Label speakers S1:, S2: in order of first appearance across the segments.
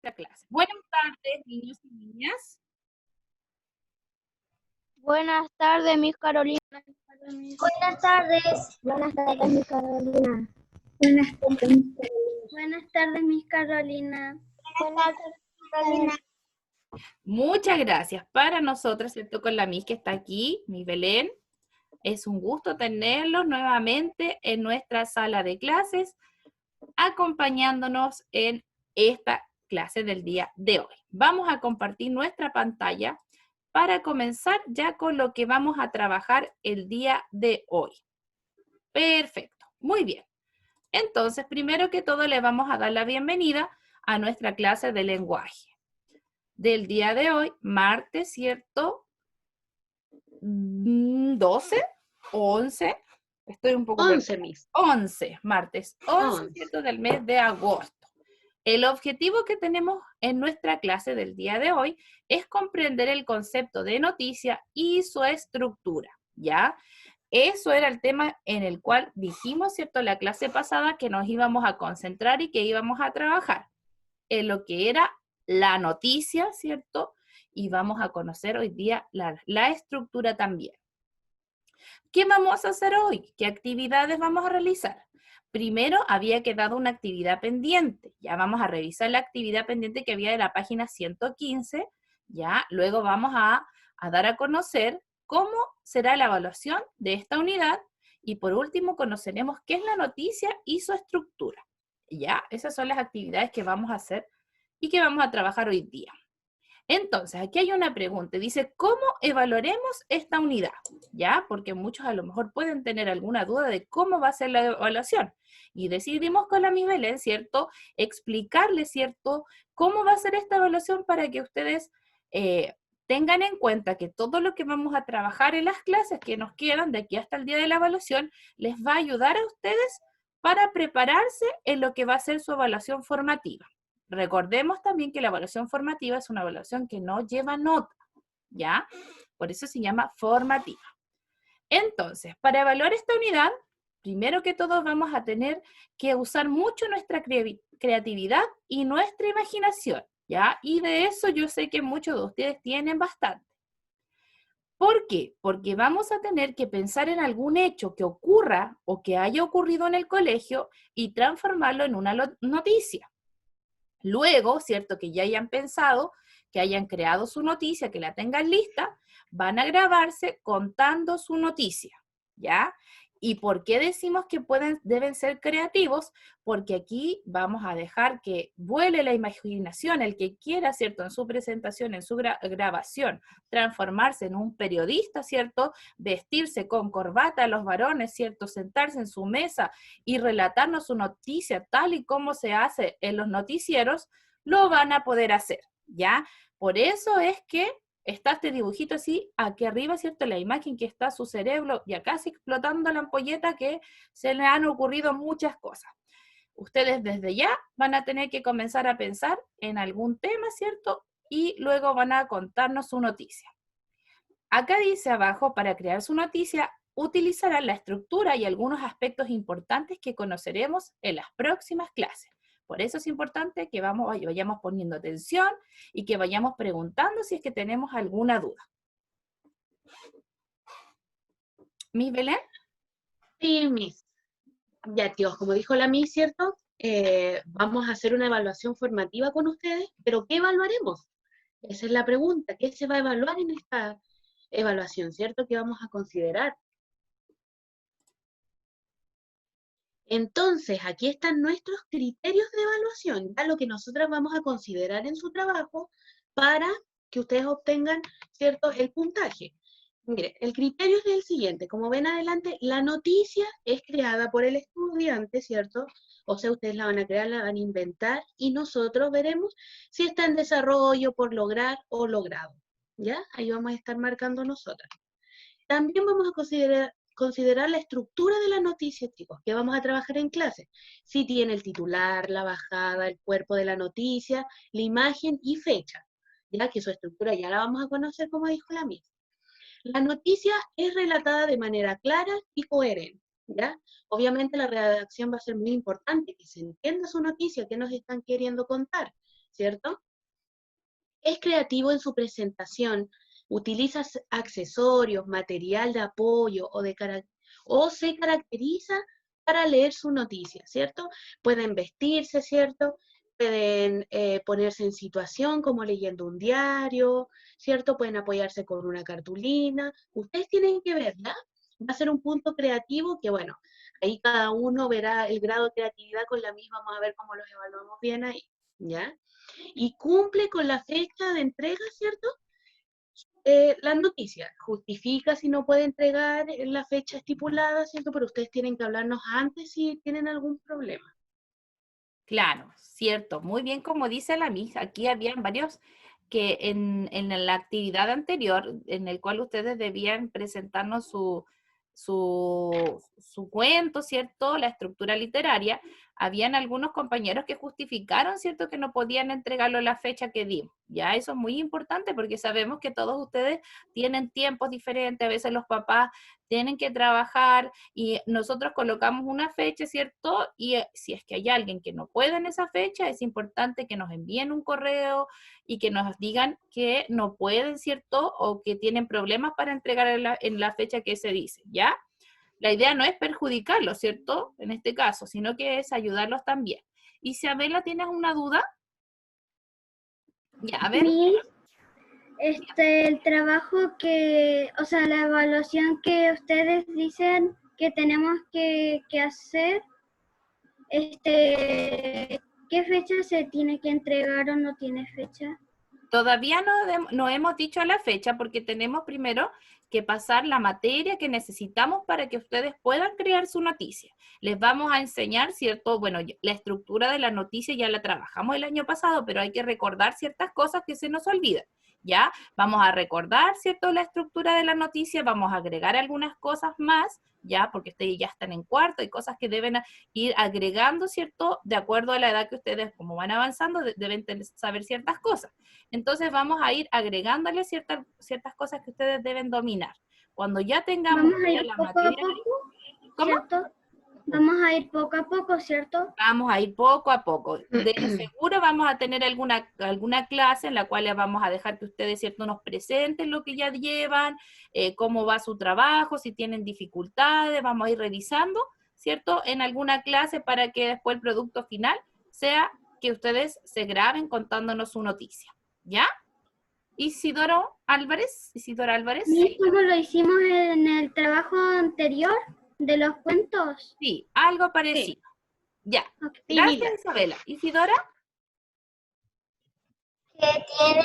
S1: nuestra clase. Buenas tardes, niños y niñas.
S2: Buenas tardes, Miss Carolina.
S3: Buenas tardes. Buenas tardes, mi Carolina.
S2: Buenas tardes, Miss Carolina.
S3: Buenas tardes, Carolina.
S1: Muchas gracias. Para nosotras, ¿cierto? Con la Miss que está aquí, mi Belén. Es un gusto tenerlos nuevamente en nuestra sala de clases, acompañándonos en esta clase del día de hoy. Vamos a compartir nuestra pantalla para comenzar ya con lo que vamos a trabajar el día de hoy. Perfecto, muy bien. Entonces, primero que todo, le vamos a dar la bienvenida a nuestra clase de lenguaje del día de hoy, martes, ¿cierto? 12, 11, estoy un poco...
S4: 11, Miss.
S1: 11, martes 11,
S4: 11.
S1: ¿cierto? Del mes de agosto. El objetivo que tenemos en nuestra clase del día de hoy es comprender el concepto de noticia y su estructura, ¿ya? Eso era el tema en el cual dijimos, ¿cierto? La clase pasada que nos íbamos a concentrar y que íbamos a trabajar en lo que era la noticia, ¿cierto? Y vamos a conocer hoy día la estructura también. ¿Qué vamos a hacer hoy? ¿Qué actividades vamos a realizar? Primero había quedado una actividad pendiente. Ya vamos a revisar la actividad pendiente que había de la página 115. Ya, luego vamos a dar a conocer cómo será la evaluación de esta unidad. Y por último, conoceremos qué es la noticia y su estructura. Ya, esas son las actividades que vamos a hacer y que vamos a trabajar hoy día. Entonces, aquí hay una pregunta. Dice, ¿cómo evaluaremos esta unidad? ¿Ya? Porque muchos a lo mejor pueden tener alguna duda de cómo va a ser la evaluación. Y decidimos con la Miss Belén, ¿cierto? Explicarles, ¿cierto? Cómo va a ser esta evaluación para que ustedes tengan en cuenta que todo lo que vamos a trabajar en las clases que nos quedan de aquí hasta el día de la evaluación les va a ayudar a ustedes para prepararse en lo que va a ser su evaluación formativa. Recordemos también que la evaluación formativa es una evaluación que no lleva nota, ¿ya? Por eso se llama formativa. Entonces, para evaluar esta unidad, primero que todo vamos a tener que usar mucho nuestra creatividad y nuestra imaginación, ¿ya? Y de eso yo sé que muchos de ustedes tienen bastante. ¿Por qué? Porque vamos a tener que pensar en algún hecho que ocurra o que haya ocurrido en el colegio y transformarlo en una noticia. Luego, ¿cierto? Que ya hayan pensado, que hayan creado su noticia, que la tengan lista, van a grabarse contando su noticia, ¿ya? ¿Y por qué decimos que deben ser creativos? Porque aquí vamos a dejar que vuele la imaginación, el que quiera, ¿cierto? En su presentación, en su grabación, transformarse en un periodista, ¿cierto? Vestirse con corbata a los varones, ¿cierto? Sentarse en su mesa y relatarnos su noticia tal y como se hace en los noticieros, lo van a poder hacer, ¿ya? Por eso es que está este dibujito así, aquí arriba, ¿cierto? La imagen que está su cerebro ya casi explotando la ampolleta que se le han ocurrido muchas cosas. Ustedes desde ya van a tener que comenzar a pensar en algún tema, ¿cierto? Y luego van a contarnos su noticia. Acá dice abajo, para crear su noticia, utilizarán la estructura y algunos aspectos importantes que conoceremos en las próximas clases. Por eso es importante que vayamos poniendo atención y que vayamos preguntando si es que tenemos alguna duda. ¿Miss Belén?
S4: Sí, Miss. Ya, tíos, como dijo la Miss, ¿cierto? Vamos a hacer una evaluación formativa con ustedes, pero ¿qué evaluaremos? Esa es la pregunta. ¿Qué se va a evaluar en esta evaluación, ¿cierto? ¿Qué vamos a considerar? Entonces, aquí están nuestros criterios de evaluación, ya lo que nosotras vamos a considerar en su trabajo para que ustedes obtengan, ¿cierto?, el puntaje. Mire, el criterio es el siguiente, como ven adelante, la noticia es creada por el estudiante, ¿cierto? O sea, ustedes la van a crear, la van a inventar y nosotros veremos si está en desarrollo, por lograr o logrado, ¿ya? Ahí vamos a estar marcando nosotras. También vamos a considerar la estructura de la noticia, chicos, que vamos a trabajar en clase. Si tiene el titular, la bajada, el cuerpo de la noticia, la imagen y fecha, ya que su estructura ya la vamos a conocer como dijo la Miss. La noticia es relatada de manera clara y coherente, ¿ya? Obviamente la redacción va a ser muy importante, que se entienda su noticia, qué nos están queriendo contar, ¿cierto? Es creativo en su presentación, utiliza accesorios, material de apoyo o se caracteriza para leer su noticia, ¿cierto? Pueden vestirse, ¿cierto? Pueden ponerse en situación como leyendo un diario, ¿cierto? Pueden apoyarse con una cartulina. Ustedes tienen que verla. Va a ser un punto creativo que, bueno, ahí cada uno verá el grado de creatividad con la misma. Vamos a ver cómo los evaluamos bien ahí, ¿ya? Y cumple con la fecha de entrega, ¿cierto? La noticia justifica si no puede entregar en la fecha estipulada, ¿cierto? Pero ustedes tienen que hablarnos antes si tienen algún problema.
S1: Claro, cierto. Muy bien, como dice la Miss, aquí habían varios que en la actividad anterior, en el cual ustedes debían presentarnos su cuento, ¿cierto? La estructura literaria, habían algunos compañeros que justificaron, ¿cierto? Que no podían entregarlo a la fecha que dimos. Ya eso es muy importante porque sabemos que todos ustedes tienen tiempos diferentes, a veces los papás tienen que trabajar y nosotros colocamos una fecha, ¿cierto? Y si es que hay alguien que no puede en esa fecha, es importante que nos envíen un correo y que nos digan que no pueden, ¿cierto? O que tienen problemas para entregar en la fecha que se dice, ¿ya? La idea no es perjudicarlos, ¿cierto? En este caso, sino que es ayudarlos también. Isabela, ¿tienes una duda? Ya, a ver.
S2: El trabajo o sea, la evaluación que ustedes dicen que tenemos que hacer, ¿qué fecha se tiene que entregar o no tiene fecha?
S1: Todavía no hemos dicho la fecha porque tenemos primero que pasar la materia que necesitamos para que ustedes puedan crear su noticia. Les vamos a enseñar, ¿cierto? Bueno, la estructura de la noticia ya la trabajamos el año pasado, pero hay que recordar ciertas cosas que se nos olvidan, ¿ya? Vamos a recordar, ¿cierto? La estructura de la noticia, vamos a agregar algunas cosas más, ¿ya? Porque ustedes ya están en cuarto, hay cosas que deben ir agregando, ¿cierto? De acuerdo a la edad que ustedes, como van avanzando, deben saber ciertas cosas. Entonces vamos a ir agregándole ciertas cosas que ustedes deben dominar. Cuando ya tengamos
S2: Vamos a ir
S1: la
S2: poco
S1: materia...
S2: a poco,
S1: ¿Cómo?
S2: ¿cierto? Vamos a ir poco a poco, ¿cierto?
S1: Vamos a ir poco a poco. De seguro vamos a tener alguna clase en la cual les vamos a dejar que ustedes, ¿cierto?, nos presenten lo que ya llevan, cómo va su trabajo, si tienen dificultades, vamos a ir revisando, ¿cierto?, en alguna clase para que después el producto final sea que ustedes se graben contándonos su noticia. ¿Ya? Isidora Álvarez.
S2: ¿Y cómo lo hicimos en el trabajo anterior de los cuentos?
S1: Sí, algo parecido.
S4: Sí.
S1: Ya.
S2: Okay.
S1: Gracias, Isabela. Isidora.
S3: Que tiene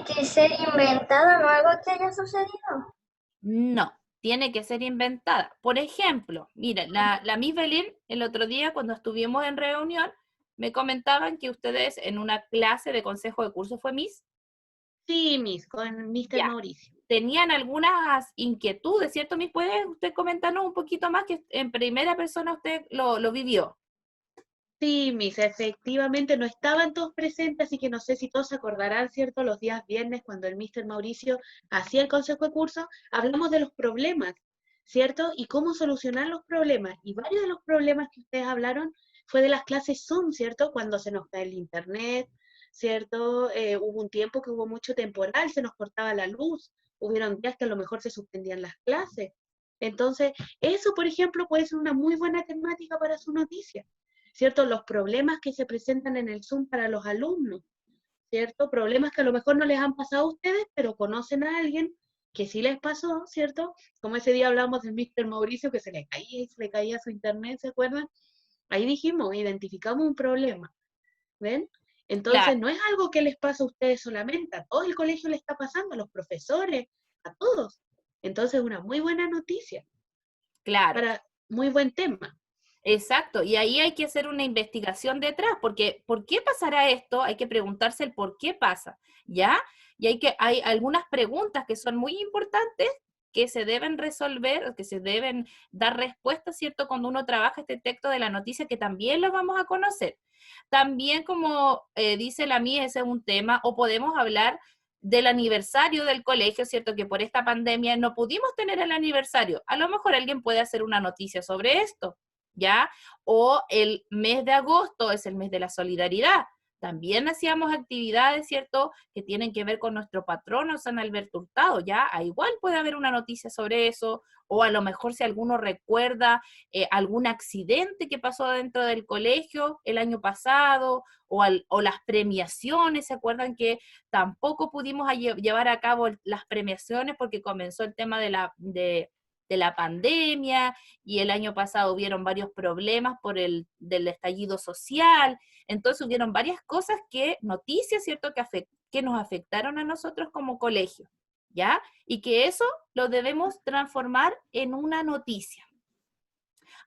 S3: que ser inventada, no algo que haya sucedido.
S1: No, tiene que ser inventada. Por ejemplo, mira, la Miss Belén, el otro día cuando estuvimos en reunión, me comentaban que ustedes en una clase de consejo de curso fue Miss.
S4: Sí, Miss, con Mr.
S1: Ya.
S4: Mauricio.
S1: Tenían algunas inquietudes, ¿cierto, Miss? ¿Puede usted comentarnos un poquito más que en primera persona usted lo vivió?
S4: Sí, Miss, efectivamente no estaban todos presentes, así que no sé si todos se acordarán, ¿cierto? Los días viernes, cuando el Mr. Mauricio hacía el consejo de curso, hablamos de los problemas, ¿cierto? Y cómo solucionar los problemas. Y varios de los problemas que ustedes hablaron fue de las clases Zoom, ¿cierto? Cuando se nos cae el internet, ¿cierto? Hubo un tiempo que hubo mucho temporal, se nos cortaba la luz, hubieron días que a lo mejor se suspendían las clases. Entonces, eso, por ejemplo, puede ser una muy buena temática para su noticia. ¿Cierto? Los problemas que se presentan en el Zoom para los alumnos, ¿cierto? Problemas que a lo mejor no les han pasado a ustedes, pero conocen a alguien que sí les pasó, ¿cierto? Como ese día hablamos del Mr. Mauricio que se le caía y se le caía su internet, ¿se acuerdan? Ahí dijimos, identificamos un problema, ¿ven? Entonces,
S1: Claro,
S4: no es algo que les pasa a ustedes solamente, a todo el colegio le está pasando, a los profesores, a todos. Entonces, una muy buena noticia,
S1: claro.
S4: muy buen tema.
S1: Exacto, y ahí hay que hacer una investigación detrás, porque ¿por qué pasará esto? Hay que preguntarse el por qué pasa, ¿ya? Y hay algunas preguntas que son muy importantes que se deben resolver, que se deben dar respuesta, ¿cierto? Cuando uno trabaja este texto de la noticia, que también lo vamos a conocer. También, como dice la mía, ese es un tema, o podemos hablar del aniversario del colegio, ¿cierto? Que por esta pandemia no pudimos tener el aniversario. A lo mejor alguien puede hacer una noticia sobre esto. ¿Ya? O el mes de agosto es el mes de la solidaridad. también hacíamos actividades, ¿cierto?, que tienen que ver con nuestro patrono San Alberto Hurtado, ¿ya? Igual puede haber una noticia sobre eso, o a lo mejor si alguno recuerda algún accidente que pasó dentro del colegio el año pasado, o las premiaciones, ¿se acuerdan que tampoco pudimos llevar a cabo las premiaciones porque comenzó el tema de la pandemia, y el año pasado hubieron varios problemas del estallido social? Entonces hubieron varias cosas noticias, ¿cierto?, que nos afectaron a nosotros como colegio, ¿ya? Y que eso lo debemos transformar en una noticia.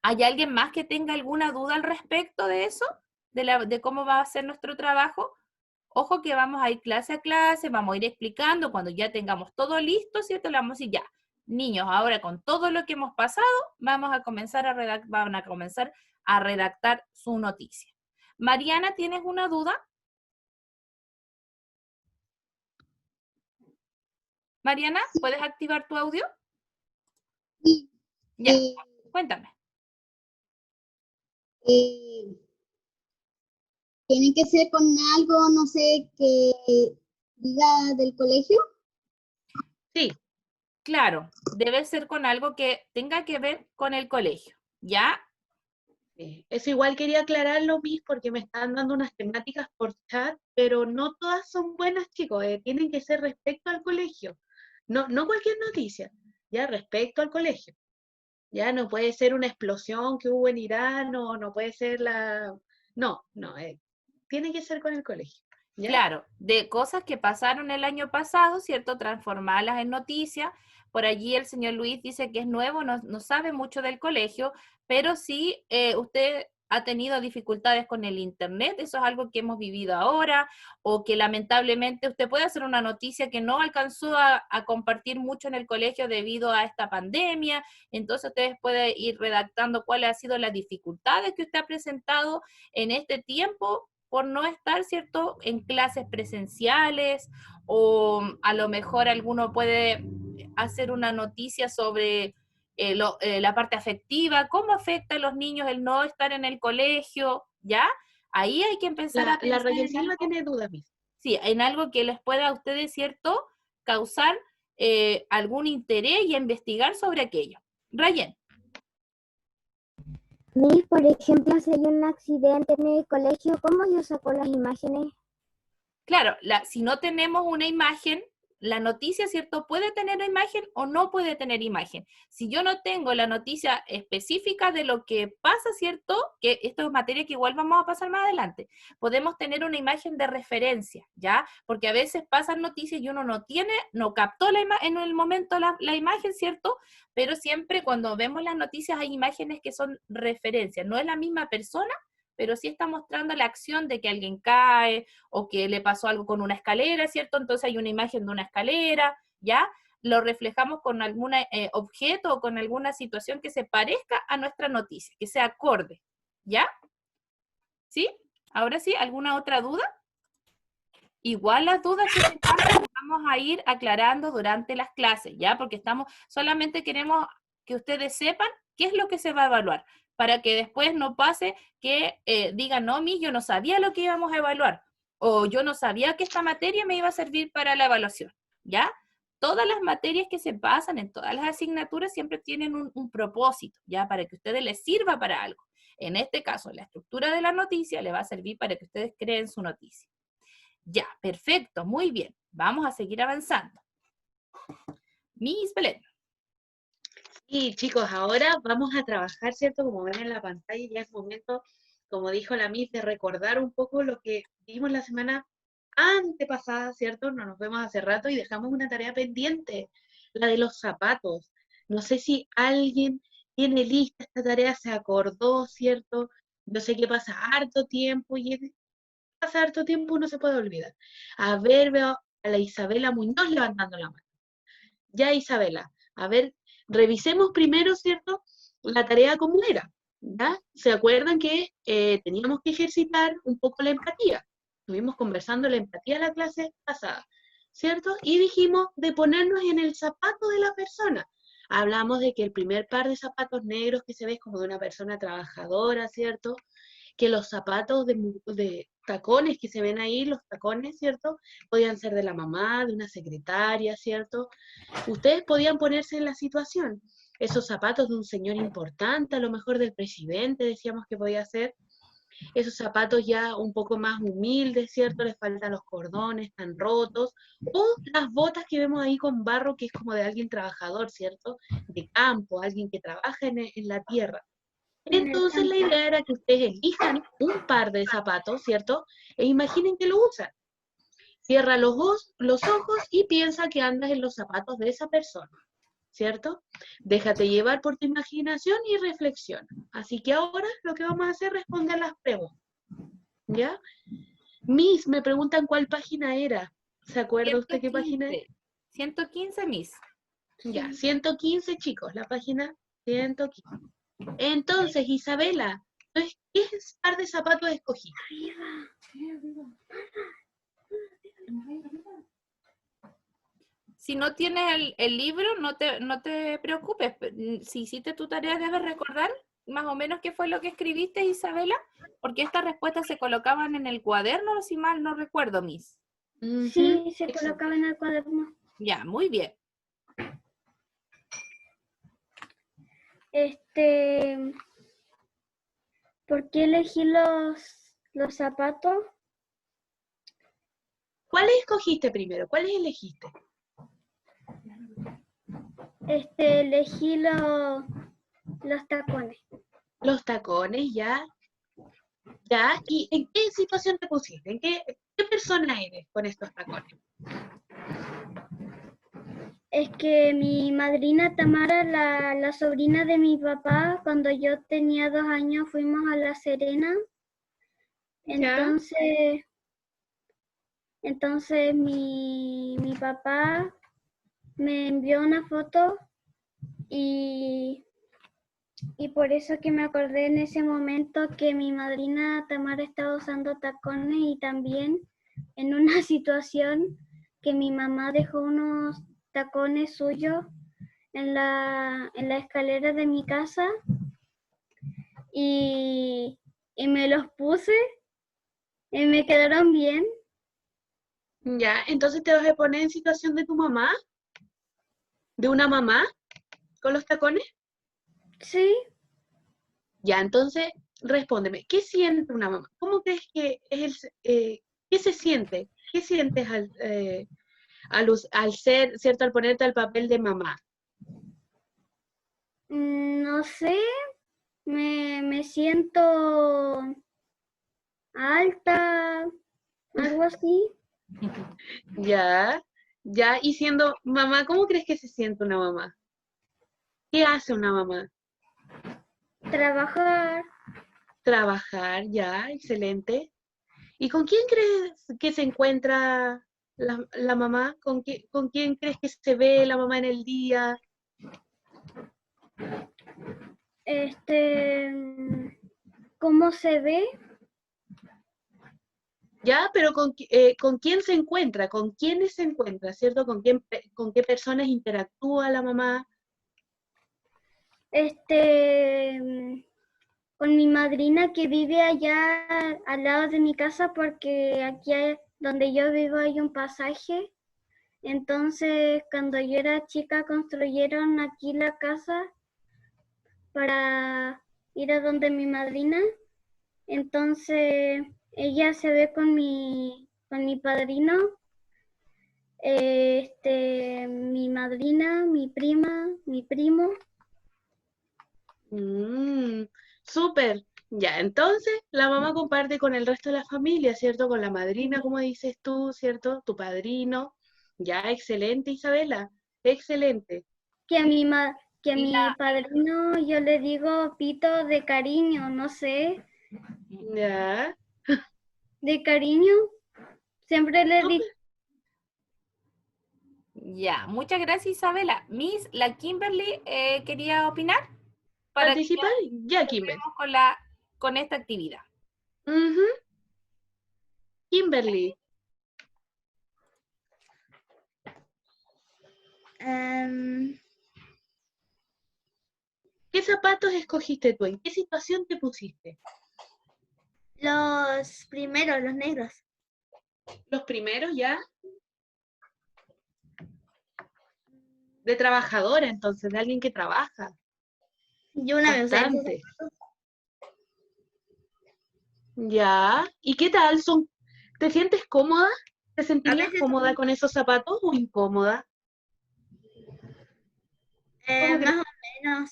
S1: ¿Hay alguien más que tenga alguna duda al respecto de eso? ¿De cómo va a ser nuestro trabajo? Ojo que vamos a ir clase a clase, vamos a ir explicando, cuando ya tengamos todo listo, ¿cierto? Le vamos a decir, ya, niños, ahora con todo lo que hemos pasado, van a comenzar a redactar su noticia. Mariana, ¿tienes una duda? Mariana, ¿puedes activar tu audio?
S5: Sí.
S1: Ya, cuéntame.
S5: ¿Tiene que ser con algo, no sé, que diga del colegio?
S4: Sí,
S1: Claro, debe ser con algo que tenga que ver con el colegio, ¿ya?
S4: eso igual quería aclararlo, Miss, porque me están dando unas temáticas por chat, pero no todas son buenas, chicos, tienen que ser respecto al colegio. No cualquier noticia, ya, respecto al colegio. Ya no puede ser una explosión que hubo en Irán, o no puede ser No, tiene que ser con el colegio. ¿Ya?
S1: Claro, de cosas que pasaron el año pasado, ¿cierto? Transformarlas en noticias. Por allí el señor Luis dice que es nuevo, no sabe mucho del colegio, pero sí usted ha tenido dificultades con el internet, eso es algo que hemos vivido ahora, o que lamentablemente usted puede hacer una noticia que no alcanzó a compartir mucho en el colegio debido a esta pandemia. Entonces ustedes pueden ir redactando cuáles han sido las dificultades que usted ha presentado en este tiempo por no estar, ¿cierto?, en clases presenciales, o a lo mejor alguno puede hacer una noticia sobre la parte afectiva, cómo afecta a los niños el no estar en el colegio, ¿ya? Ahí hay que empezar a
S4: La
S1: pensar
S4: Raquel
S1: en
S4: Silva
S1: algo,
S4: tiene dudas, Miss.
S1: sí, en algo que les pueda a ustedes, ¿cierto?, causar algún interés y a investigar sobre aquello. Rayen.
S2: Miss, por ejemplo, si hay un accidente en el colegio, ¿cómo yo saco las imágenes?
S1: Claro, si no tenemos una imagen, la noticia, ¿cierto?, puede tener imagen o no puede tener imagen. Si yo no tengo la noticia específica de lo que pasa, ¿cierto?, que esto es materia que igual vamos a pasar más adelante, podemos tener una imagen de referencia, ¿ya? Porque a veces pasan noticias y uno no captó en el momento la imagen, ¿cierto? Pero siempre cuando vemos las noticias hay imágenes que son referencias. No es la misma persona, pero sí está mostrando la acción de que alguien cae o que le pasó algo con una escalera, ¿cierto? Entonces hay una imagen de una escalera, ¿ya? Lo reflejamos con algún objeto o con alguna situación que se parezca a nuestra noticia, que sea acorde, ¿ya? ¿Sí? Ahora sí, ¿alguna otra duda? Igual las dudas que tengamos vamos a ir aclarando durante las clases, ¿ya? Porque solamente queremos que ustedes sepan qué es lo que se va a evaluar, para que después no pase que digan, no, yo no sabía lo que íbamos a evaluar, o yo no sabía que esta materia me iba a servir para la evaluación, ¿ya? Todas las materias que se pasan en todas las asignaturas siempre tienen un propósito, ¿ya? Para que a ustedes les sirva para algo. En este caso, la estructura de la noticia le va a servir para que ustedes creen su noticia. Ya, perfecto, muy bien. Vamos a seguir avanzando. Miss Belén.
S4: Y chicos, ahora vamos a trabajar, ¿cierto? Como ven en la pantalla, ya es momento, como dijo la Miss, de recordar un poco lo que vimos la semana antepasada, ¿cierto? No nos vemos hace rato y dejamos una tarea pendiente, la de los zapatos. No sé si alguien tiene lista esta tarea, se acordó, ¿cierto? Yo sé que pasa harto tiempo y pasa harto tiempo uno se puede olvidar. A ver, veo a la Isabela Muñoz levantando la mano. Ya, Isabela, a ver, revisemos primero, ¿cierto?, la tarea como era, ¿ya? ¿Se acuerdan que teníamos que ejercitar un poco la empatía? Estuvimos conversando la empatía la clase pasada, ¿cierto? Y dijimos de ponernos en el zapato de la persona. Hablamos de que el primer par de zapatos negros que se ve es como de una persona trabajadora, ¿cierto? que los zapatos de tacones que se ven ahí, los tacones, ¿cierto? Podían ser de la mamá, de una secretaria, ¿cierto? Ustedes podían ponerse en la situación. Esos zapatos de un señor importante, a lo mejor del presidente, decíamos que podía ser. Esos zapatos ya un poco más humildes, ¿cierto? Les faltan los cordones, están rotos. O las botas que vemos ahí con barro, que es como de alguien trabajador, ¿cierto? De campo, alguien que trabaja en la tierra.
S2: En el
S4: Entonces la
S2: campo.
S4: idea era que ustedes elijan un par de zapatos, ¿cierto? E imaginen que lo usan. Cierra los ojos y piensa que andas en los zapatos de esa persona, ¿cierto? Déjate llevar por tu imaginación y reflexiona. Así que ahora lo que vamos a hacer es responder las preguntas, ¿ya? Miss, me preguntan cuál página era. ¿Se acuerda usted qué página es?
S1: 115, Miss.
S4: Ya, 115, chicos, la página 115. Entonces, Isabela, entonces, ¿qué par de zapatos escogí?
S1: Si no tienes el libro, no te preocupes. Si hiciste tu tarea, debes recordar más o menos qué fue lo que escribiste, Isabela, porque estas respuestas se colocaban en el cuaderno, si mal no recuerdo, Miss.
S2: Sí, se
S4: Exacto.
S2: colocaba en el cuaderno.
S1: Ya, muy bien.
S2: ¿Por qué elegí los zapatos?
S4: ¿Cuáles escogiste primero? ¿Cuáles elegiste?
S2: Elegí los tacones.
S4: Los tacones, ya. Ya, ¿y en qué situación te pusiste? ¿En qué persona eres con estos tacones?
S2: Es que mi madrina Tamara, la sobrina de mi papá, cuando yo tenía 2 años fuimos a La Serena.
S4: ¿Ya?
S2: Entonces mi papá me envió una foto y por eso que me acordé en ese momento que mi madrina Tamara estaba usando tacones y también en una situación que mi mamá dejó unos tacones suyos en la escalera de mi casa y me los puse y me quedaron bien.
S4: Ya, entonces te vas a poner en situación de tu mamá, de una mamá con los tacones.
S2: Sí,
S4: Ya, entonces respóndeme, ¿qué siente una mamá? ¿Cómo crees que es qué se siente? ¿Qué sientes al ser, cierto, al ponerte al papel de mamá?
S2: no sé, me siento alta, algo así.
S4: Ya, ya, y siendo mamá, ¿cómo crees que se siente una mamá? ¿Qué hace una mamá?
S2: Trabajar,
S4: Trabajar, ya, excelente. ¿Y con quién crees que se encuentra la mamá? ¿Con quién crees que se ve la mamá en el día?
S2: ¿cómo se ve?
S4: Ya, pero ¿con quién se encuentra? ¿Con quiénes se encuentra, cierto? ¿Con qué personas interactúa la mamá?
S2: Con mi madrina que vive allá al lado de mi casa porque aquí donde yo vivo hay un pasaje. Entonces, cuando yo era chica construyeron aquí la casa para ir a donde mi madrina. Entonces, ella se ve con mi padrino, mi madrina, mi prima, mi primo.
S4: Súper. Ya, entonces la mamá comparte con el resto de la familia, ¿cierto? Con la madrina, como dices tú, ¿cierto? Tu padrino. Ya, excelente, Isabela. Excelente.
S2: Que que a
S1: Y
S2: mi padrino yo le digo Pito de cariño, no sé,
S4: Ya.
S2: de cariño. Siempre le digo,
S4: Súper.
S1: Ya, muchas gracias, Isabela. Miss, la Kimberly quería opinar para que
S4: ¿Participar? Ya, Kimberly.
S1: empecemos con esta actividad.
S4: Ujú. Kimberly. ¿Qué zapatos escogiste tú? ¿En qué situación te pusiste?
S2: Los primeros, los negros.
S4: Los primeros ya. De trabajadora, entonces, de alguien que trabaja.
S2: Yo una vez usé esos
S4: Bastante. Ya. ¿Y qué tal? ¿Te sientes cómoda? ¿Te sentirías
S2: veces
S4: cómoda con esos zapatos o incómoda? ¿Cómo
S2: más o menos,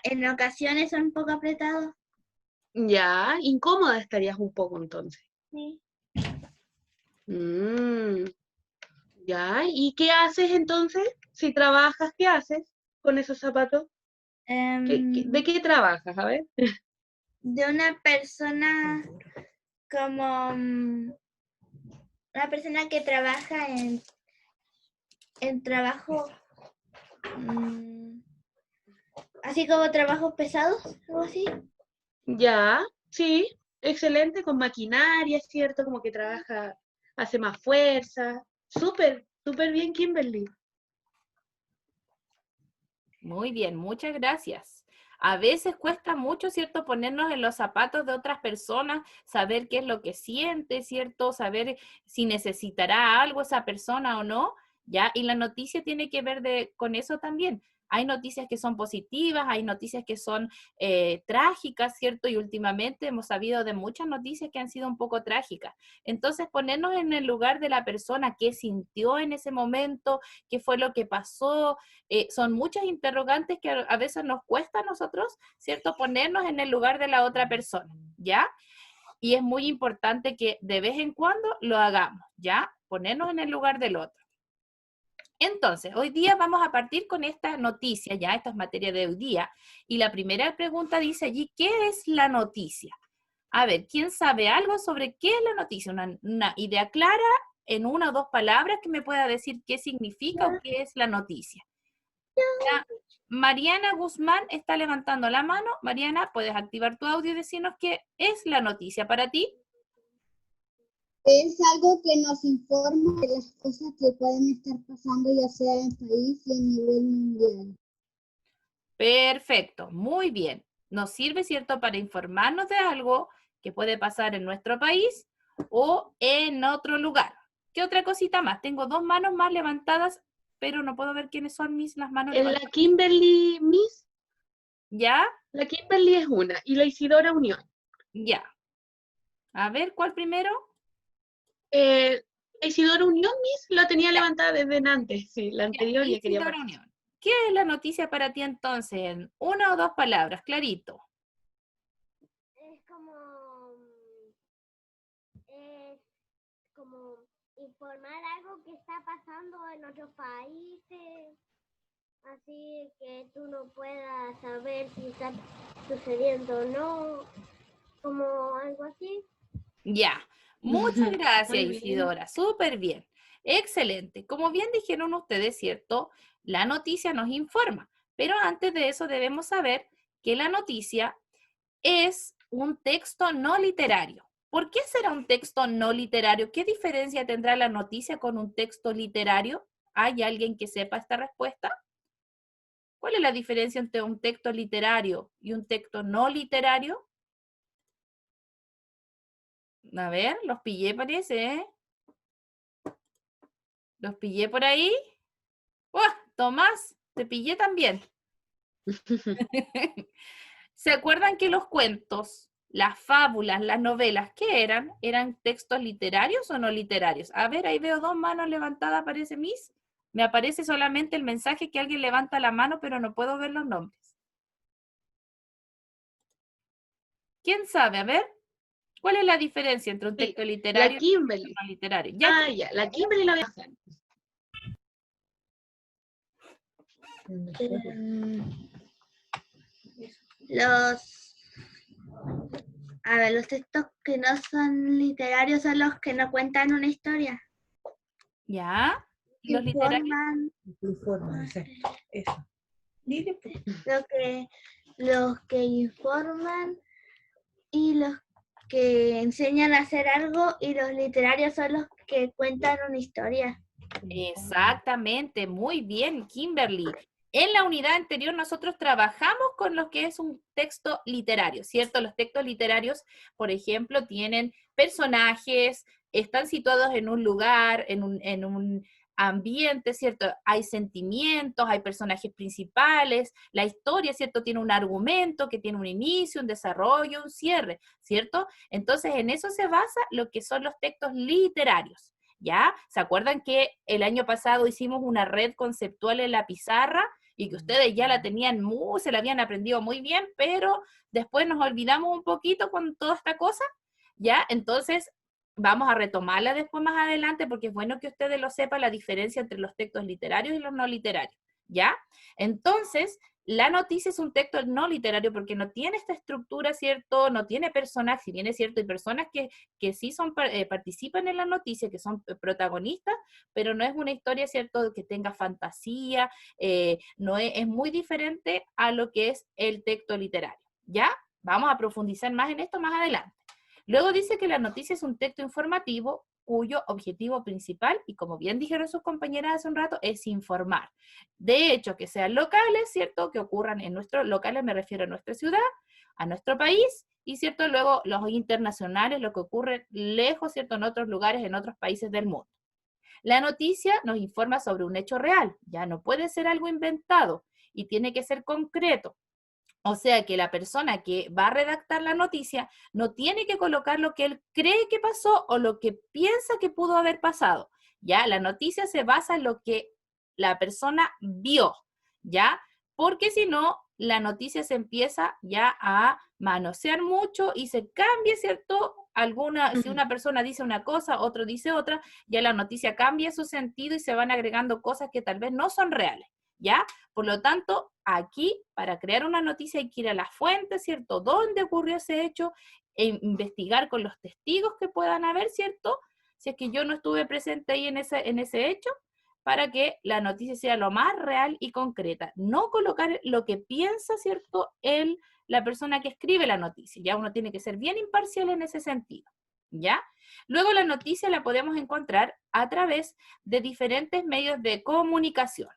S2: en ocasiones son un poco apretados.
S4: Ya, incómoda estarías un poco entonces.
S2: Sí.
S4: Mm, ya, ¿y qué haces entonces? Si trabajas, ¿qué haces con esos zapatos? ¿De qué trabajas? A ver.
S2: De una persona como una persona que trabaja en trabajo así como trabajos pesados, algo así.
S4: Ya, sí, excelente, con maquinaria, ¿cierto? Como que trabaja, hace más fuerza. Súper, súper bien, Kimberly.
S1: Muy bien, muchas gracias. A veces cuesta mucho, ¿cierto?, ponernos en los zapatos de otras personas, saber qué es lo que siente, ¿cierto?, saber si necesitará algo esa persona o no, ¿ya? Y la noticia tiene que ver con eso también. Hay noticias que son positivas, hay noticias que son trágicas, ¿cierto? Y últimamente hemos sabido de muchas noticias que han sido un poco trágicas. Entonces, ponernos en el lugar de la persona, qué sintió en ese momento, qué fue lo que pasó, son muchas interrogantes que a veces nos cuesta a nosotros, ¿cierto?, ponernos en el lugar de la otra persona, ¿ya? Y es muy importante que de vez en cuando lo hagamos, ¿ya? Ponernos en el lugar del otro. Entonces, hoy día vamos a partir con esta noticia, ya, esta es materia de hoy día, y la primera pregunta dice allí, ¿qué es la noticia? A ver, ¿quién sabe algo sobre qué es la noticia? Una idea clara en una o dos palabras que me pueda decir qué significa o qué es la noticia. Ya, Mariana Guzmán está levantando la mano. Mariana, puedes activar tu audio y decirnos qué es la noticia para ti.
S5: Es algo que nos informa de las cosas que pueden estar pasando, ya sea en el país y a nivel mundial.
S1: Perfecto, muy bien. Nos sirve, ¿cierto?, para informarnos de algo que puede pasar en nuestro país o en otro lugar. ¿Qué otra cosita más? Tengo dos manos más levantadas, pero no puedo ver quiénes son las manos
S4: En la
S1: levantadas.
S4: Kimberly Miss,
S1: ¿Ya?
S4: la Kimberly es una, y la Isidora Unión.
S1: Ya. A ver, ¿cuál primero?
S4: La Isidora Unión Miss la tenía
S1: Ya.
S4: levantada desde antes, sí, la
S1: Ya,
S4: anterior ya quería
S1: Isidora
S4: participar.
S1: Unión. ¿Qué es la noticia para ti entonces? En una o dos palabras, clarito.
S3: Es como informar algo que está pasando en otros países, así que tú no puedas saber si está sucediendo o no, como algo así.
S1: Ya. Muchas gracias,
S4: Muy bien.
S1: Isidora. Súper bien. Excelente. Como bien dijeron ustedes, ¿cierto? La noticia nos informa, pero antes de eso debemos saber que la noticia es un texto no literario. ¿Por qué será un texto no literario? ¿Qué diferencia tendrá la noticia con un texto literario? ¿Hay alguien que sepa esta respuesta? ¿Cuál es la diferencia entre un texto literario y un texto no literario? A ver, los pillé parece, ¿eh? ¿Los pillé por ahí? ¡Uah! Tomás, te pillé también. ¿Se acuerdan que los cuentos, las fábulas, las novelas, qué eran? ¿Eran textos literarios o no literarios? A ver, ahí veo dos manos levantadas, parece Miss. Me aparece solamente el mensaje que alguien levanta la mano, pero no puedo ver los nombres. ¿Quién sabe? A ver, ¿cuál es la diferencia entre un
S4: Sí,
S1: texto
S4: la
S1: literario y un texto
S4: Kimberly.
S1: no literario? Ya,
S4: Ya, la Kimberly la voy a hacer.
S2: Los textos que no son literarios son los que no cuentan una historia.
S1: ¿Ya? ¿Y los literarios?
S6: Informan, exacto. Eso. Dile, pues.
S2: Los que informan y los que enseñan a hacer algo, y los literarios son los que cuentan una historia.
S1: Exactamente, muy bien, Kimberly. En la unidad anterior nosotros trabajamos con lo que es un texto literario, ¿cierto? Los textos literarios, por ejemplo, tienen personajes, están situados en un lugar, en un ambiente, ¿cierto? Hay sentimientos, hay personajes principales, la historia, ¿cierto? Tiene un argumento que tiene un inicio, un desarrollo, un cierre, ¿cierto? Entonces, en eso se basa lo que son los textos literarios. ¿Ya? ¿Se acuerdan que el año pasado hicimos una red conceptual en la pizarra y que ustedes ya la tenían se la habían aprendido muy bien, pero después nos olvidamos un poquito con toda esta cosa? ¿Ya? Entonces, vamos a retomarla después más adelante porque es bueno que ustedes lo sepan, la diferencia entre los textos literarios y los no literarios. ¿Ya? Entonces, la noticia es un texto no literario porque no tiene esta estructura, ¿cierto? No tiene personajes, si bien es cierto, hay personas que sí participan en la noticia, que son protagonistas, pero no es una historia, ¿cierto?, que tenga fantasía, no es muy diferente a lo que es el texto literario, ¿ya? Vamos a profundizar más en esto más adelante. Luego dice que la noticia es un texto informativo cuyo objetivo principal, y como bien dijeron sus compañeras hace un rato, es informar. De hecho, que sean locales, ¿cierto?, que ocurran en nuestros locales, me refiero a nuestra ciudad, a nuestro país, y cierto, luego los internacionales, lo que ocurre lejos, ¿cierto?, en otros lugares, en otros países del mundo. La noticia nos informa sobre un hecho real, ya no puede ser algo inventado, y tiene que ser concreto. O sea que la persona que va a redactar la noticia no tiene que colocar lo que él cree que pasó o lo que piensa que pudo haber pasado. Ya, la noticia se basa en lo que la persona vio, ¿ya? Porque si no, la noticia se empieza ya a manosear mucho y se cambia, ¿cierto? Si una persona dice una cosa, otro dice otra, ya la noticia cambia su sentido y se van agregando cosas que tal vez no son reales, ¿ya? Por lo tanto, aquí, para crear una noticia hay que ir a la fuente, ¿cierto? ¿Dónde ocurrió ese hecho? E investigar con los testigos que puedan haber, ¿cierto? Si es que yo no estuve presente ahí en ese hecho, para que la noticia sea lo más real y concreta. No colocar lo que piensa, ¿cierto?, la persona que escribe la noticia. Ya uno tiene que ser bien imparcial en ese sentido, ¿ya? Luego la noticia la podemos encontrar a través de diferentes medios de comunicación.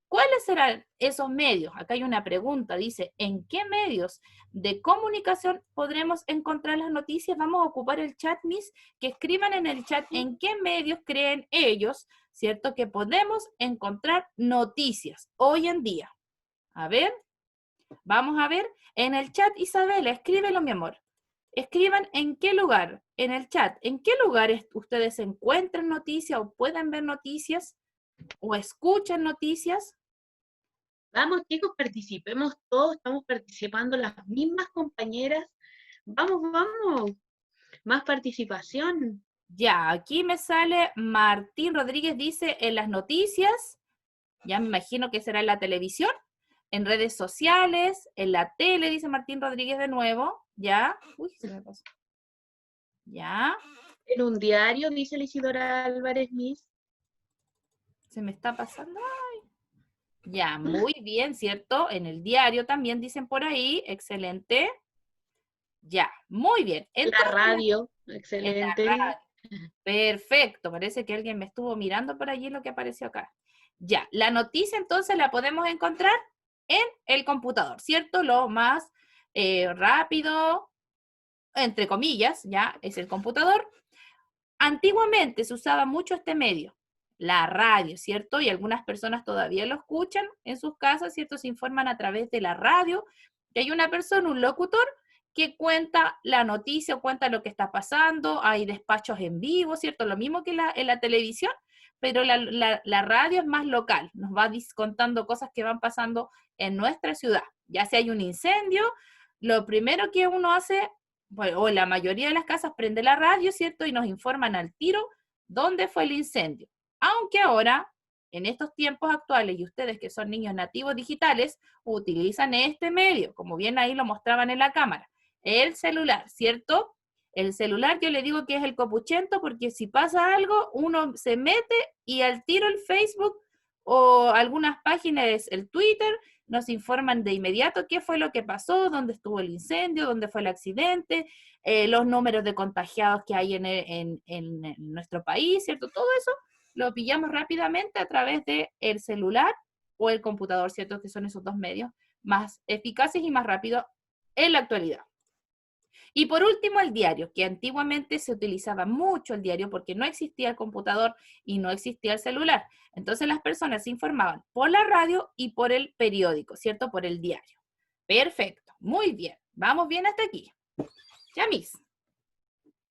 S1: ¿Cuáles serán esos medios? Acá hay una pregunta, dice, ¿en qué medios de comunicación podremos encontrar las noticias? Vamos a ocupar el chat, Miss, que escriban en el chat en qué medios creen ellos, ¿cierto?, que podemos encontrar noticias hoy en día. A ver, vamos a ver, en el chat, Isabela, escríbelo, mi amor. Escriban en qué lugar, en el chat, en qué lugares ustedes encuentran noticias o pueden ver noticias o escuchan noticias.
S4: Vamos, chicos, participemos todos, estamos participando las mismas compañeras. Vamos, vamos, más participación.
S1: Ya, aquí me sale Martín Rodríguez, dice en las noticias, ya me imagino que será en la televisión, en redes sociales, en la tele, dice Martín Rodríguez de nuevo, ya, uy, se me pasó, ya,
S4: En un diario, dice la Isidora Álvarez, Miss.
S1: se me está pasando, ay. Ya, muy bien, ¿cierto? En el diario también dicen por ahí, excelente, ya, muy bien. Entonces,
S4: La radio,
S1: en
S4: excelente.
S1: la radio. Perfecto, parece que alguien me estuvo mirando por allí lo que apareció acá. Ya, la noticia entonces la podemos encontrar en el computador, ¿cierto? Lo más rápido, entre comillas, ya, es el computador. Antiguamente se usaba mucho este medio, la radio, ¿cierto? Y algunas personas todavía lo escuchan en sus casas, ¿cierto? Se informan a través de la radio, que hay una persona, un locutor, que cuenta la noticia o cuenta lo que está pasando, hay despachos en vivo, ¿cierto? Lo mismo que en la televisión, pero la radio es más local, nos va contando cosas que van pasando en nuestra ciudad. Ya si hay un incendio, lo primero que uno hace, bueno, o la mayoría de las casas prende la radio, ¿cierto? Y nos informan al tiro dónde fue el incendio. Aunque ahora, en estos tiempos actuales, y ustedes que son niños nativos digitales, utilizan este medio, como bien ahí lo mostraban en la cámara, el celular, ¿cierto? El celular yo le digo que es el copuchento porque si pasa algo, uno se mete y al tiro el Facebook o algunas páginas, el Twitter, nos informan de inmediato qué fue lo que pasó, dónde estuvo el incendio, dónde fue el accidente, los números de contagiados que hay en nuestro país, ¿cierto? Todo eso lo pillamos rápidamente a través del celular o el computador, ¿cierto? Que son esos dos medios más eficaces y más rápidos en la actualidad. Y por último, el diario, que antiguamente se utilizaba mucho el diario porque no existía el computador y no existía el celular. Entonces las personas se informaban por la radio y por el periódico, ¿cierto? Por el diario. Perfecto, muy bien. Vamos bien hasta aquí. Ya, Miss.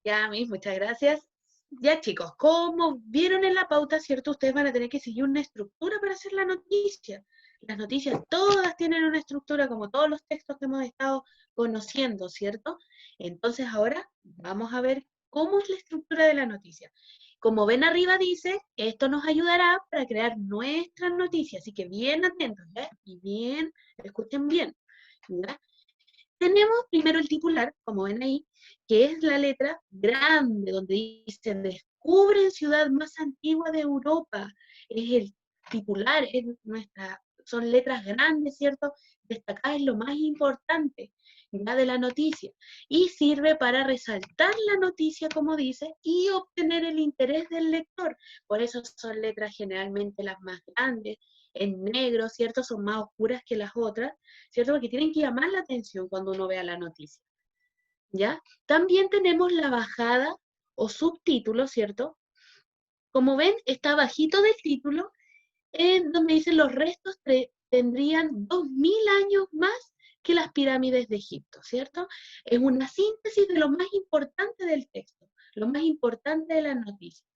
S4: Ya, Miss, muchas gracias. Ya, chicos, como vieron en la pauta, ¿cierto? Ustedes van a tener que seguir una estructura para hacer la noticia. Las noticias todas tienen una estructura, como todos los textos que hemos estado conociendo, ¿cierto? Entonces ahora vamos a ver cómo es la estructura de la noticia. Como ven arriba dice, esto nos ayudará para crear nuestras noticias, así que bien atentos, ¿ya? Y bien, escuchen bien, ¿ya? Tenemos primero el titular, como ven ahí, que es la letra grande, donde dice, descubren ciudad más antigua de Europa. Es el titular, son letras grandes, ¿cierto? Destacar es lo más importante, ya, de la noticia. Y sirve para resaltar la noticia, como dice, y obtener el interés del lector. Por eso son letras generalmente las más grandes, en negro, ¿cierto? Son más oscuras que las otras, ¿cierto? Porque tienen que llamar la atención cuando uno vea la noticia, ¿ya? También tenemos la bajada o subtítulo, ¿cierto? Como ven, está bajito del título, donde dice los restos tendrían 2000 años más que las pirámides de Egipto, ¿cierto? Es una síntesis de lo más importante del texto, lo más importante de la noticia,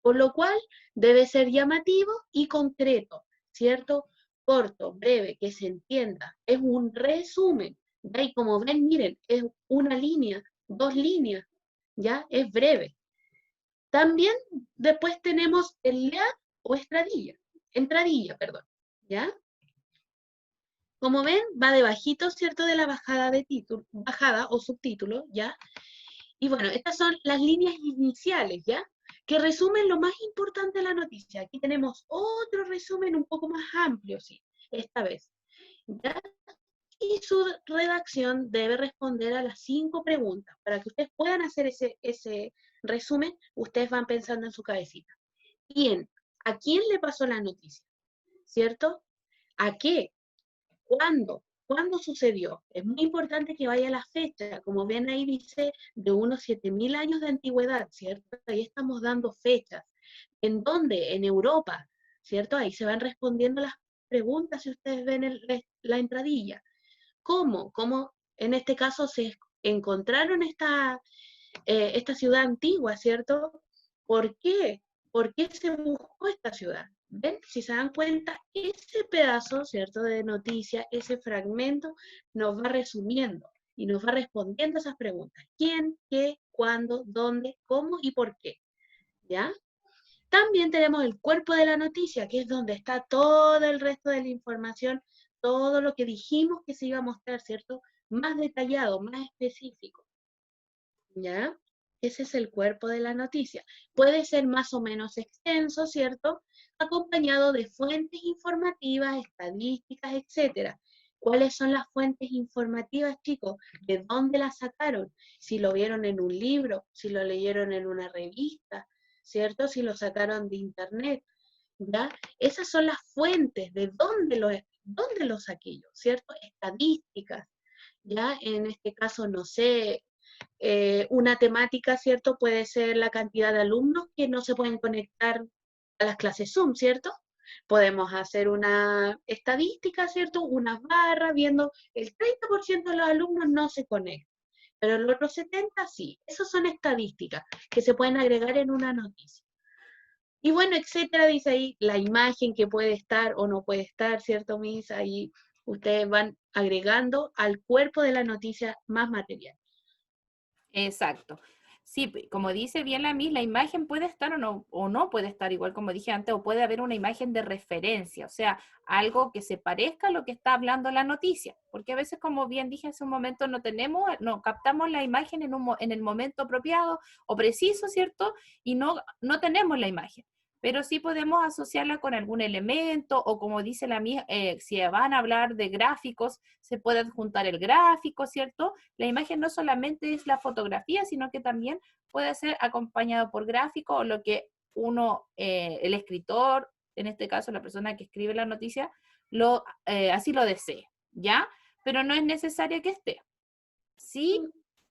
S4: por lo cual debe ser llamativo y concreto, ¿cierto? Corto, breve, que se entienda. Es un resumen, ¿ya? Y como ven, miren, es una línea, 2 líneas, ¿ya? Es breve. También después tenemos el la o entradilla, perdón, ¿ya? Como ven, va debajito, ¿cierto? De la bajada de título, bajada o subtítulo, ¿ya? Y bueno, estas son las líneas iniciales, ¿ya? Que resumen lo más importante de la noticia. Aquí tenemos otro resumen un poco más amplio, sí, esta vez, ¿ya? Y su redacción debe responder a las 5 preguntas. Para que ustedes puedan hacer ese resumen, ustedes van pensando en su cabecita. ¿Quién? ¿A quién le pasó la noticia? ¿Cierto? ¿A qué? ¿Cuándo? ¿Cuándo sucedió? Es muy importante que vaya la fecha. Como ven ahí dice de unos 7000 años de antigüedad, ¿cierto? Ahí estamos dando fechas. ¿En dónde? En Europa, ¿cierto? Ahí se van respondiendo las preguntas si ustedes ven la entradilla. ¿Cómo? ¿Cómo en este caso se encontraron esta ciudad antigua, ¿cierto? ¿Por qué? ¿Por qué se buscó esta ciudad? ¿Ven? Si se dan cuenta, ese pedazo, ¿cierto?, de noticia, ese fragmento, nos va resumiendo y nos va respondiendo esas preguntas. ¿Quién, qué, cuándo, dónde, cómo y por qué? ¿Ya? También tenemos el cuerpo de la noticia, que es donde está todo el resto de la información, todo lo que dijimos que se iba a mostrar, ¿cierto? Más detallado, más específico. ¿Ya? Ese es el cuerpo de la noticia. Puede ser más o menos extenso, ¿cierto? Acompañado de fuentes informativas, estadísticas, etc. ¿Cuáles son las fuentes informativas, chicos? ¿De dónde las sacaron? Si lo vieron en un libro, si lo leyeron en una revista, ¿cierto? Si lo sacaron de internet, ¿ya? Esas son las fuentes, de dónde lo saqué yo, ¿cierto? Estadísticas, ¿ya? En este caso, no sé, una temática, ¿cierto? Puede ser la cantidad de alumnos que no se pueden conectar a las clases Zoom, ¿cierto? Podemos hacer una estadística, ¿cierto? Unas barras viendo el 30% de los alumnos no se conectan, pero el otro 70% sí. Esas son estadísticas que se pueden agregar en una noticia. Y bueno, etcétera, dice ahí la imagen que puede estar o no puede estar, ¿cierto, Miss? Ahí ustedes van agregando al cuerpo de la noticia más material.
S1: Exacto. Sí, como dice bien la Miss, la imagen puede estar o no puede estar, igual como dije antes, o puede haber una imagen de referencia, o sea, algo que se parezca a lo que está hablando la noticia, porque a veces, como bien dije hace un momento, no captamos la imagen en el momento apropiado o preciso, ¿cierto? Y no tenemos la imagen, pero sí podemos asociarla con algún elemento, o como dice la Miss, si van a hablar de gráficos, se puede adjuntar el gráfico, ¿cierto? La imagen no solamente es la fotografía, sino que también puede ser acompañado por gráfico o lo que el escritor, en este caso la persona que escribe la noticia, así lo desee, ¿ya? Pero no es necesario que esté. Sí,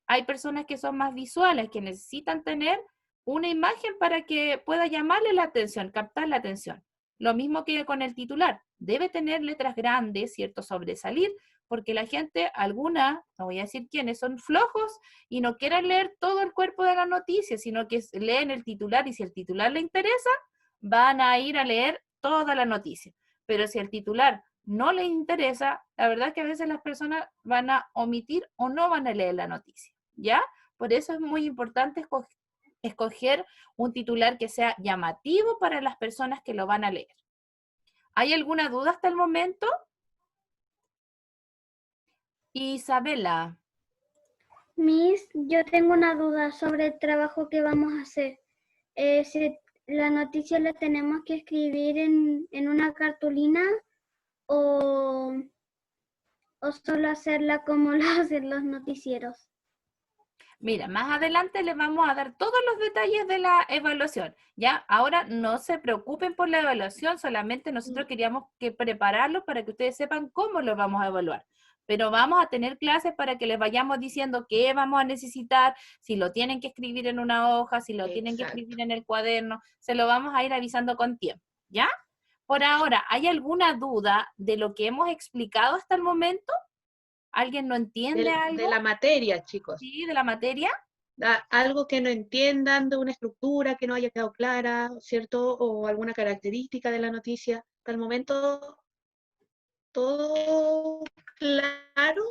S1: hay personas que son más visuales, que necesitan tener una imagen para que pueda llamarle la atención, captar la atención. Lo mismo que con el titular. Debe tener letras grandes, ¿cierto? Sobresalir, porque la gente, alguna, no voy a decir quiénes, son flojos y no quieren leer todo el cuerpo de la noticia, sino que leen el titular y si el titular le interesa, van a ir a leer toda la noticia. Pero si el titular no les interesa, la verdad es que a veces las personas van a omitir o no van a leer la noticia, ¿ya? Por eso es muy importante escoger un titular que sea llamativo para las personas que lo van a leer. ¿Hay alguna duda hasta el momento? Isabela.
S2: Miss, yo tengo una duda sobre el trabajo que vamos a hacer. Si la noticia la tenemos que escribir en una cartulina o solo hacerla como lo hacen los noticieros.
S1: Mira, más adelante les vamos a dar todos los detalles de la evaluación, ¿ya? Ahora no se preocupen por la evaluación, solamente nosotros queríamos que prepararlo para que ustedes sepan cómo lo vamos a evaluar. Pero vamos a tener clases para que les vayamos diciendo qué vamos a necesitar, si lo tienen que escribir en una hoja, si lo tienen que escribir en el cuaderno, se lo vamos a ir avisando con tiempo, ¿ya? Por ahora, ¿hay alguna duda de lo que hemos explicado hasta el momento? ¿Alguien no entiende algo?
S4: De la materia, chicos.
S1: Sí, de la materia.
S4: Algo que no entiendan de una estructura que no haya quedado clara, ¿cierto? O alguna característica de la noticia. Hasta el momento, todo claro.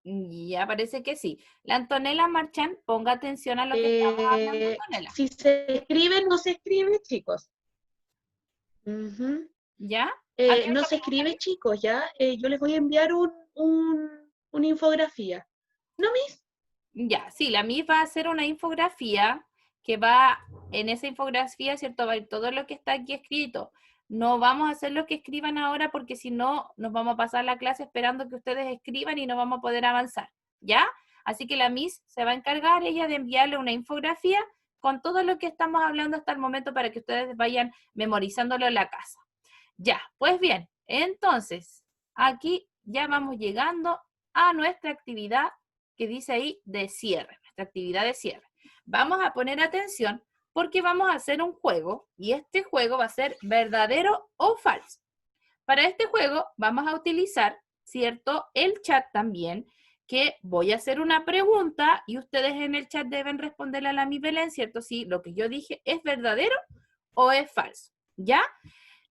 S1: Ya parece que sí. La Antonella Marchand, ponga atención a lo que estamos hablando, Antonella.
S4: Si se escribe, no se escribe, chicos.
S1: ¿Ya?
S4: No se escribe, chicos, ¿ya? Yo les voy a enviar una infografía. ¿No, Miss?
S1: Ya, sí, la Miss va a hacer una infografía que va, en esa infografía, ¿cierto? Va a ir todo lo que está aquí escrito. No vamos a hacer lo que escriban ahora porque si no, nos vamos a pasar la clase esperando que ustedes escriban y no vamos a poder avanzar, ¿ya? Así que la Miss se va a encargar ella de enviarle una infografía con todo lo que estamos hablando hasta el momento para que ustedes vayan memorizándolo en la casa. Ya, pues bien, entonces, aquí ya vamos llegando a nuestra actividad que dice ahí de cierre, nuestra actividad de cierre. Vamos a poner atención porque vamos a hacer un juego y este juego va a ser verdadero o falso. Para este juego vamos a utilizar, ¿cierto? El chat también, que voy a hacer una pregunta y ustedes en el chat deben responderle a la Miss Belén, ¿cierto? Si lo que yo dije es verdadero o es falso, ¿ya?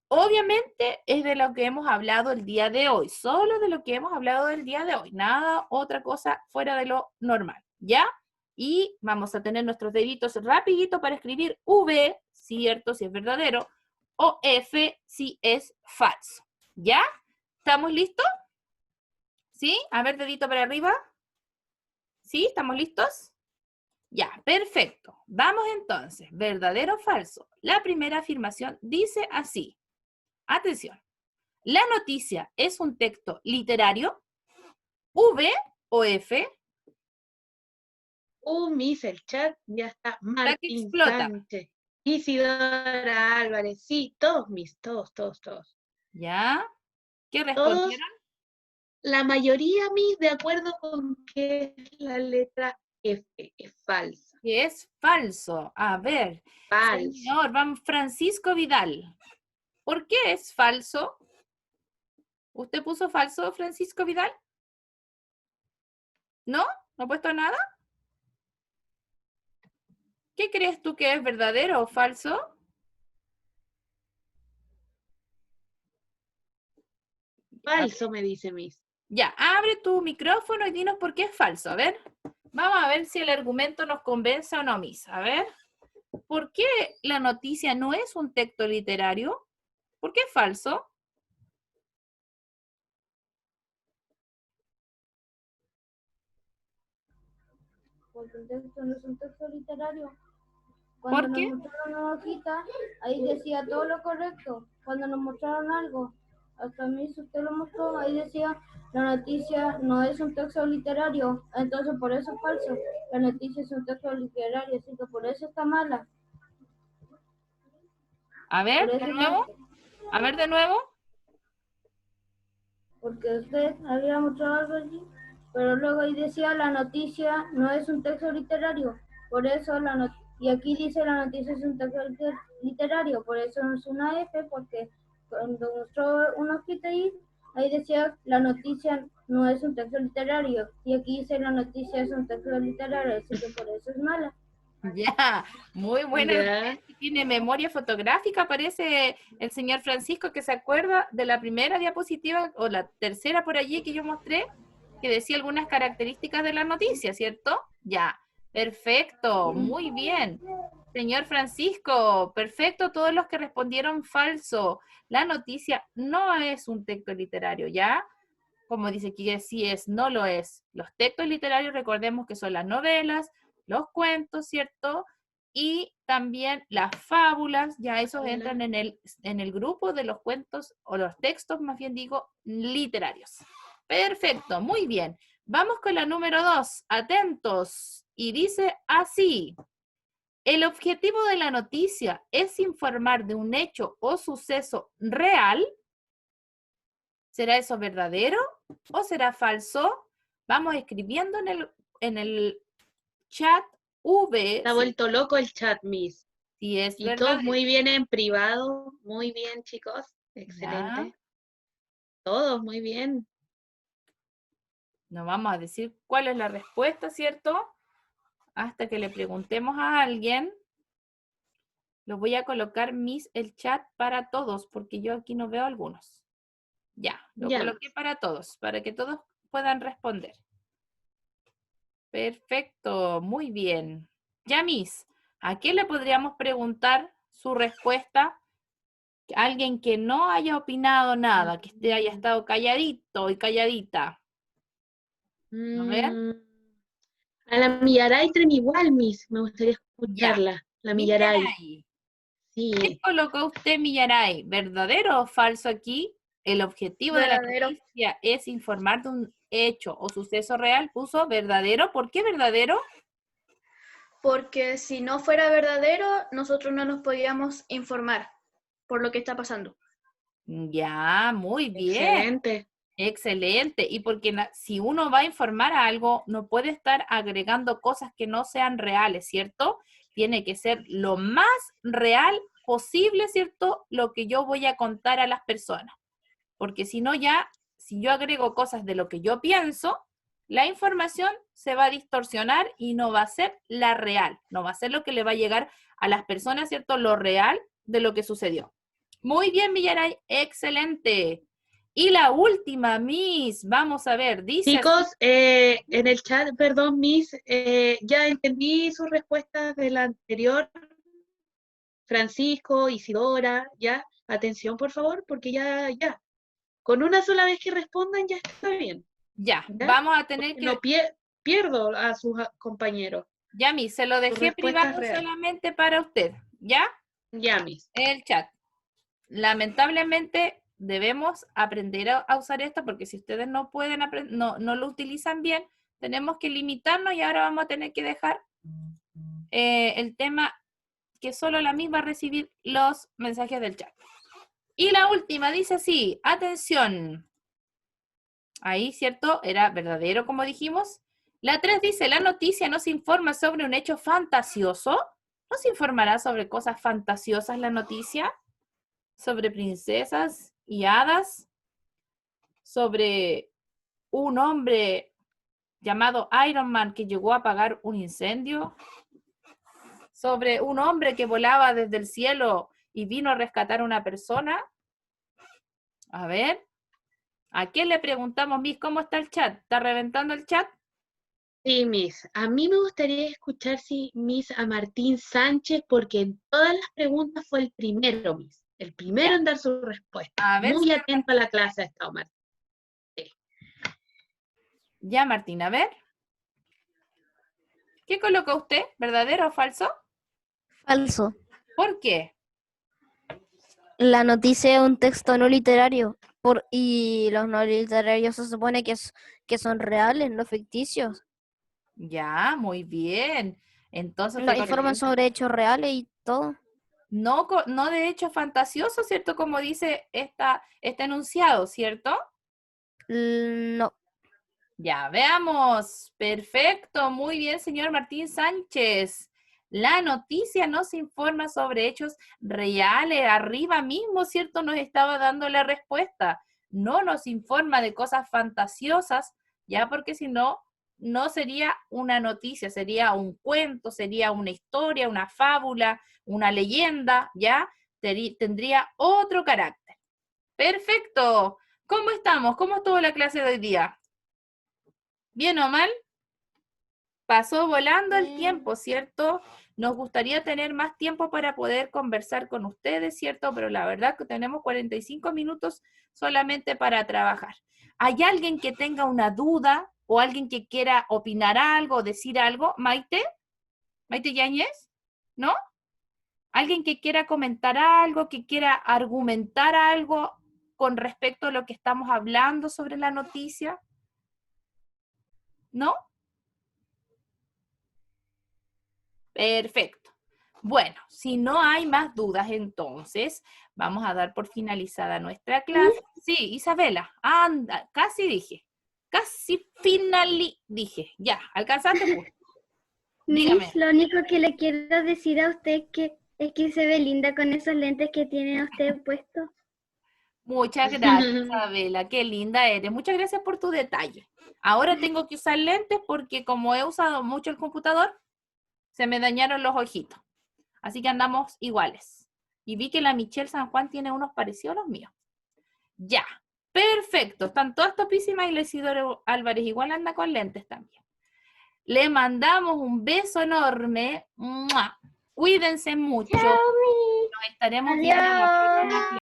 S1: Obviamente es de lo que hemos hablado el día de hoy, solo de lo que hemos hablado del día de hoy, nada otra cosa fuera de lo normal, ¿ya? Y vamos a tener nuestros deditos rapidito para escribir V, cierto, si es verdadero, o F, si es falso, ¿ya? ¿Estamos listos? ¿Sí? A ver, dedito para arriba. ¿Sí? ¿Estamos listos? Ya, perfecto. Vamos entonces, verdadero o falso. La primera afirmación dice así. Atención, ¿la noticia es un texto literario? ¿V o F?
S4: Miss, el chat ya está mal.
S1: La que explota.
S4: Isidora Álvarez, sí, todos, Miss, todos.
S1: ¿Ya? ¿Qué
S4: Todos,
S1: respondieron?
S4: la mayoría, Miss, de acuerdo con que es la letra F, es falsa.
S1: Que es falso. A ver,
S4: Falso.
S1: señor, vamos, Francisco Vidal. ¿Por qué es falso? ¿Usted puso falso, Francisco Vidal? ¿No? ¿No ha puesto nada? ¿Qué crees tú que es verdadero o falso?
S4: Falso, me dice Miss.
S1: Ya, abre tu micrófono y dinos por qué es falso. A ver, vamos a ver si el argumento nos convence o no, Miss. A ver, ¿por qué la noticia no es un texto literario? ¿Por qué es falso?
S7: Porque el texto no es un texto literario.
S1: ¿Por
S7: Cuando
S1: qué?
S7: nos mostraron una hojita, ahí decía todo lo correcto. Cuando nos mostraron algo, hasta a mí si usted lo mostró, ahí decía, la noticia no es un texto literario, entonces por eso es falso. La noticia es un texto literario, así que por eso está mala.
S1: A ver,
S7: Por
S1: de
S7: eso
S1: nuevo. A ver, de nuevo.
S7: porque usted había mostrado algo allí, pero luego ahí decía la noticia no es un texto literario, por eso y aquí dice la noticia es un texto literario, por eso no es una F, porque cuando mostró una hojita ahí decía la noticia no es un texto literario, y aquí dice la noticia es un texto literario, así que por eso es mala.
S1: Ya, muy buena.
S4: Ya.
S1: Tiene memoria fotográfica, parece el señor Francisco, que se acuerda de la primera diapositiva o la tercera por allí que yo mostré, que decía algunas características de la noticia, ¿cierto? Ya, perfecto, muy bien. Señor Francisco, perfecto, todos los que respondieron falso. La noticia no es un texto literario, ¿ya? Como dice aquí, sí es, no lo es. Los textos literarios, recordemos que son las novelas, los cuentos, ¿cierto? Y también las fábulas, ya esos entran en el grupo de los cuentos, o los textos, más bien digo, literarios. Perfecto, muy bien. Vamos con la número 2, atentos. Y dice así: el objetivo de la noticia es informar de un hecho o suceso real. ¿Será eso verdadero o será falso? Vamos escribiendo en el chat V.
S4: Está vuelto loco el chat, Miss.
S1: Si es
S4: Y
S1: verdadero.
S4: todos muy bien en privado. Muy bien, chicos. Excelente.
S1: Ya.
S4: Todos muy bien.
S1: No vamos a decir cuál es la respuesta, ¿cierto? Hasta que le preguntemos a alguien. Lo voy a colocar, Miss, el chat para todos, porque yo aquí no veo algunos. Ya, lo coloqué para todos, para que todos puedan responder. Perfecto, muy bien. Ya, Miss, ¿a qué le podríamos preguntar su respuesta? Alguien que no haya opinado nada, que haya estado calladito y calladita. A ver.
S4: A la Millaray igual, Miss. Me gustaría escucharla. La Millaray.
S1: Millaray.
S4: Sí.
S1: ¿Qué colocó usted, Millaray? ¿Verdadero o falso aquí? El objetivo de la noticia es informar de un hecho o suceso real. Puso verdadero. ¿Por qué verdadero?
S8: Porque si no fuera verdadero, nosotros no nos podíamos informar por lo que está pasando.
S1: Ya, muy bien.
S4: Excelente.
S1: Excelente. Y porque si uno va a informar a algo, no puede estar agregando cosas que no sean reales, ¿cierto? Tiene que ser lo más real posible, ¿cierto? Lo que yo voy a contar a las personas. Porque si no ya, si yo agrego cosas de lo que yo pienso, la información se va a distorsionar y no va a ser la real. No va a ser lo que le va a llegar a las personas, ¿cierto? Lo real de lo que sucedió. Muy bien, Millaray. Excelente. Y la última, Miss, vamos a ver, dice...
S4: Chicos, en el chat, perdón, Miss, ya entendí sus respuestas de la anterior. Francisco, Isidora, ya, atención por favor, porque ya, con una sola vez que respondan ya está bien.
S1: Ya, vamos a tener
S4: porque
S1: que...
S4: No pierdo a sus compañeros.
S1: Ya, Miss, se lo dejé privado solamente para usted, ¿ya?
S4: Ya, Miss.
S1: El chat. Lamentablemente debemos aprender a usar esto, porque si ustedes no pueden no lo utilizan bien, tenemos que limitarnos y ahora vamos a tener que dejar el tema que solo la misma recibir los mensajes del chat. Y la última dice así, atención. Ahí, ¿cierto? Era verdadero, como dijimos. La 3 dice, la noticia nos informa sobre un hecho fantasioso. ¿Nos informará sobre cosas fantasiosas la noticia? Sobre princesas y hadas, sobre un hombre llamado Iron Man que llegó a apagar un incendio, sobre un hombre que volaba desde el cielo y vino a rescatar a una persona. A ver, ¿a qué le preguntamos, Miss? ¿Cómo está el chat? ¿Está reventando el chat?
S4: Sí, Miss. A mí me gustaría escuchar, Miss, a Martín Sánchez, porque en todas las preguntas fue el primero, Miss. El primero en dar su respuesta.
S1: A ver,
S4: muy atento a la clase ha estado, Martín. Sí.
S1: Ya, Martín, a ver. ¿Qué colocó usted? ¿Verdadero o falso?
S9: Falso.
S1: ¿Por qué?
S9: La noticia es un texto no literario. Y los no literarios se supone que son reales, no ficticios.
S1: Ya, muy bien. Entonces
S9: nos informan sobre hechos reales y todo.
S1: No de hechos fantasiosos, ¿cierto? Como dice este enunciado, ¿cierto?
S9: No.
S1: Ya, veamos. Perfecto, muy bien, señor Martín Sánchez. La noticia nos informa sobre hechos reales. Arriba mismo, ¿cierto? Nos estaba dando la respuesta. No nos informa de cosas fantasiosas, ya porque si no, no sería una noticia, sería un cuento, sería una historia, una fábula, una leyenda, ¿ya? Tendría otro carácter. Perfecto. ¿Cómo estamos? ¿Cómo estuvo la clase de hoy día? ¿Bien o mal? Pasó volando el tiempo, ¿cierto? Nos gustaría tener más tiempo para poder conversar con ustedes, ¿cierto? Pero la verdad que tenemos 45 minutos solamente para trabajar. ¿Hay alguien que tenga una duda o alguien que quiera opinar algo, decir algo? ¿Maite? ¿Maite Yáñez? ¿No? ¿Alguien que quiera comentar algo, que quiera argumentar algo con respecto a lo que estamos hablando sobre la noticia? ¿No? Perfecto. Bueno, si no hay más dudas, entonces vamos a dar por finalizada nuestra clase. Sí, Isabela, anda, casi dije. Casi dije. Ya, alcanzaste. Pues. Dígame.
S2: Miss, lo único que le quiero decir a usted es que se ve linda con esos lentes que tiene usted puestos.
S1: Muchas gracias, Isabela. Qué linda eres. Muchas gracias por tu detalle. Ahora tengo que usar lentes porque como he usado mucho el computador, se me dañaron los ojitos. Así que andamos iguales. Y vi que la Michelle San Juan tiene unos parecidos a los míos. Ya, perfecto. Están todas topísimas y la Isidoro Álvarez igual anda con lentes también. Le mandamos un beso enorme. ¡Mua! Cuídense mucho. Nos estaremos viendo en la próxima clase.